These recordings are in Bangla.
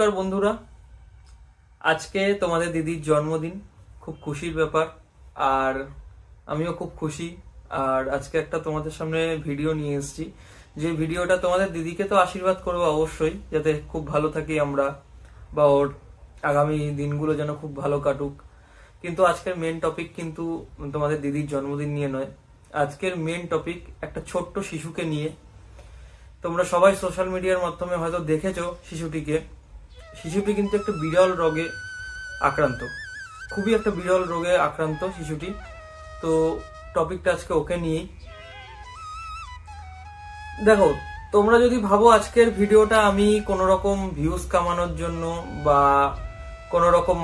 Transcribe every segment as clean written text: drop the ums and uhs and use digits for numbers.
নমস্কার বন্ধুরা, আজকে তোমাদের দিদির জন্মদিন। খুব খুশির ব্যাপার, আর আমিও খুব খুশি। আর আজকে একটা তোমাদের সামনে ভিডিও নিয়ে এসেছি, যে ভিডিওটা তোমাদের দিদিকে তো আশীর্বাদ করবো অবশ্যই, যাতে খুব ভালো থাকি আমরা, বা ওর আগামী দিনগুলো যেন খুব ভালো কাটুক। কিন্তু আজকের মেন টপিক কিন্তু তোমাদের দিদির জন্মদিন নিয়ে নয়। আজকের মেন টপিক একটা ছোট্ট শিশুকে নিয়ে। তোমরা সবাই সোশ্যাল মিডিয়ার মাধ্যমে হয়তো দেখেছো শিশুটি কিন্তু একটা বিরল রোগে আক্রান্ত, খুবই একটা বিরল রোগে আক্রান্ত শিশুটি। তো টপিকটা আজকে ওকে নিয়েই। দেখো, তোমরা যদি ভাবো আজকের ভিডিওটা আমি কোনো রকম ভিউজ কামানোর জন্য বা কোনো রকম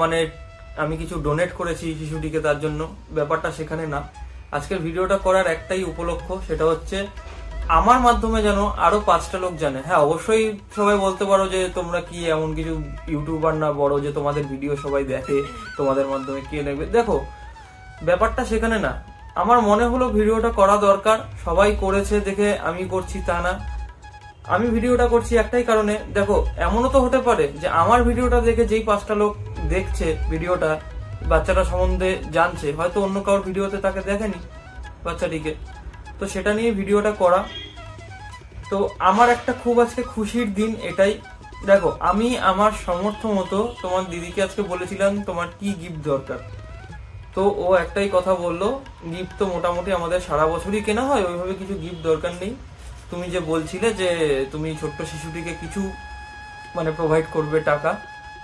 আমি কিছু ডোনেট করেছি শিশুটিকে, তার জন্য ব্যাপারটা সেখানে না। আজকের ভিডিওটা করার একটাই উপলক্ষ, সেটা হচ্ছে আমার মাধ্যমে যেন আরো 5টা লোক জানে। হ্যাঁ, অবশ্যই সবাই বলতে পারো যে তোমরা কি এমন কিছু ইউটিউবার না বড় যে তোমাদের ভিডিও সবাই দেখে, তোমাদের মাধ্যমে কে দেখবে। দেখো, ব্যাপারটা সেখানে না। আমার মনে হলো ভিডিওটা করা দরকার, সবাই করেছে দেখে আমি করছি তা না। আমি ভিডিওটা করছি একটাই কারণে, দেখো এমনও তো হতে পারে যে আমার ভিডিওটা দেখে যেই 5টা লোক দেখছে ভিডিওটা, বাচ্চাটা সম্বন্ধে জানছে, হয়তো অন্য কারোর ভিডিওতে তাকে দেখেনি বাচ্চাটিকে। তো সেটা নিয়ে ভিডিওটা করা। তো আমার একটা খুব আজকে খুশির দিন এটাই। দেখো, আমি আমার সামর্থ্য মতো তোমার দিদিকে আজকে বলেছিলাম তোমার কি গিফট দরকার। তো ও একটাই কথা বললো, গিফট তো মোটামুটি আমাদের সারা বছরই কেনা হয়, ওইভাবে কিছু গিফট দরকার নেই। তুমি যে বলছিলে যে তুমি ছোট্ট শিশুটিকে কিছু প্রোভাইড করবে টাকা,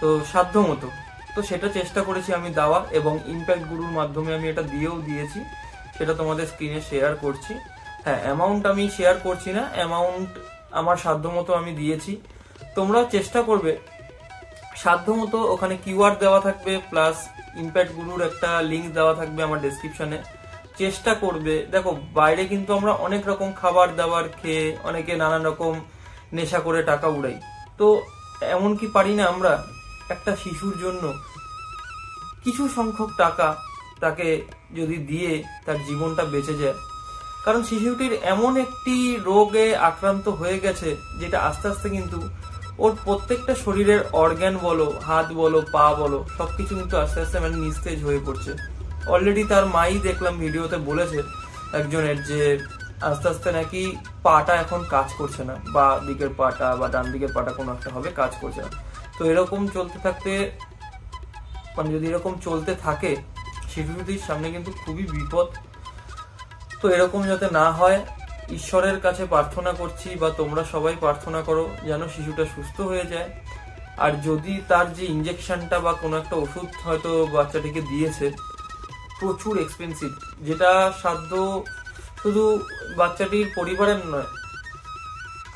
তো সাধ্য মতো তো সেটা চেষ্টা করেছি আমি দেওয়ার, এবং ইম্প্যাক্ট গুরুর মাধ্যমে আমি এটা দিয়েছি। সেটা তোমাদের স্ক্রিনে শেয়ার করছি। হ্যাঁ, অ্যামাউন্ট আমি শেয়ার করছি না, অ্যামাউন্ট আমার সাধ্য মতো আমি দিয়েছি। তোমরাও চেষ্টা করবে সাধ্য মতো। ওখানে কিওয়ার্ড দেওয়া থাকবে, প্লাস ইম্প্যাক্ট গুরুর একটা লিঙ্ক দেওয়া থাকবে আমার ডেসক্রিপশনে। চেষ্টা করবে। দেখো, বাইরে কিন্তু আমরা অনেক রকম খাবার দাবার খেয়ে অনেকে নানান রকম নেশা করে টাকা উড়াই। তো এমন কি পারি না আমরা একটা শিশুর জন্য কিছু সংখ্যক টাকা তাকে যদি দিয়ে তার জীবনটা বেঁচে যায়? কারণ শিশুটির এমন একটি রোগে আক্রান্ত হয়ে গেছে, যেটা আস্তে আস্তে কিন্তু ওর প্রত্যেকটা শরীরের অর্গ্যান বলো, হাত বলো, পা বলো, সবকিছু কিন্তু আস্তে আস্তে নিস্তেজ হয়ে পড়ছে। অলরেডি তার মাই দেখলাম ভিডিওতে বলেছে একজনের, যে আস্তে আস্তে নাকি পাটা এখন কাজ করছে না, বা দিকের পাটা বা ডান দিকের পাটা কোনো একটা হবে কাজ করছে না। তো এরকম চলতে থাকতে যদি এরকম চলতে থাকে, শিশুটির সামনে কিন্তু খুবই বিপদ। তো এরকম যাতে না হয় ঈশ্বরের কাছে প্রার্থনা করছি, বা তোমরা সবাই প্রার্থনা করো যেন শিশুটা সুস্থ হয়ে যায়। আর যদি তার যে ইনজেকশনটা বা কোনো একটা ওষুধ হয়তো বাচ্চাটিকে দিয়েছে, প্রচুর এক্সপেন্সিভ, যেটা সাধ্য শুধু বাচ্চাটির পরিবারের নয়,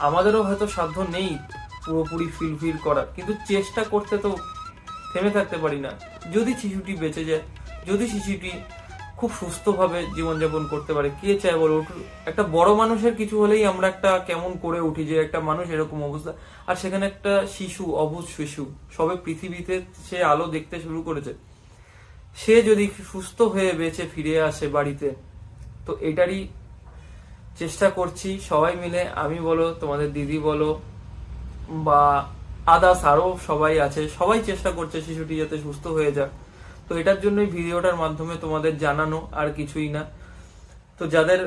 আমাদেরও হয়তো সাধ্য নেই পুরোপুরি ফিল করার, কিন্তু চেষ্টা করতে তো থেমে থাকতে পারি না। যদি শিশুটি বেঁচে যায়, যদি শিশুটি খুব সুস্থভাবে জীবনযাপন করতে পারে, কে চায় বলো? একটা বড় মানুষের কিছু হলেই আমরা একটা কেমন করে উঠি যে একটা মানুষ এরকম অবস্থা, আর সেখানে একটা শিশু, অবুঝ শিশু, সবে পৃথিবীতে সে আলো দেখতে শুরু করেছে, সে যদি সুস্থ হয়ে বেঁচে ফিরে আসে বাড়িতে, তো এটারই চেষ্টা করছি সবাই মিলে। আমি বলো, তোমাদের দিদি বলো, বা আদার্স আরো সবাই আছে, সবাই চেষ্টা করছে শিশুটি যাতে সুস্থ হয়ে যাক। তো এটার জন্যই ভিডিওটার মাধ্যমে তোমাদের জানানো, আর কিছুই না। তো যাদের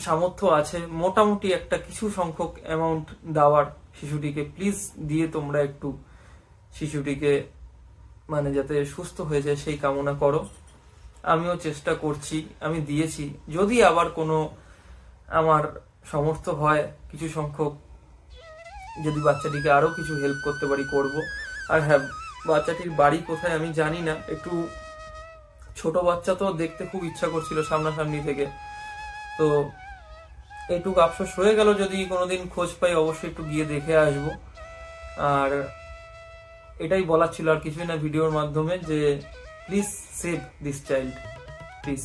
সামর্থ্য আছে মোটামুটি একটা কিছু সংখ্যক অ্যামাউন্ট দেওয়ার শিশুটিকে, প্লিজ দিয়ে তোমরা একটু শিশুটিকে যাতে সুস্থ হয়ে যায় সেই কামনা করো। আমিও চেষ্টা করছি, আমি দিয়েছি। যদি আবার কোনো আমার সামর্থ্য হয় কিছু সংখ্যক, যদি বাচ্চাটিকে আরো কিছু হেল্প করতে পারি করব। আর হ্যাঁ, বাচ্চাটির বাড়ি কোথায় আমি জানি না, একটু ছোট বাচ্চা, তো দেখতে খুব ইচ্ছা করছিল সামনাসামনি থেকে। তো এইটুকু আফসোস হয়ে গেল, যদি কোনোদিন খোঁজ পাই অবশ্যই একটু গিয়ে দেখে আসবো। আর এটাই বলার ছিল, আর কিছুই না ভিডিওর মাধ্যমে, যে please save this child, please.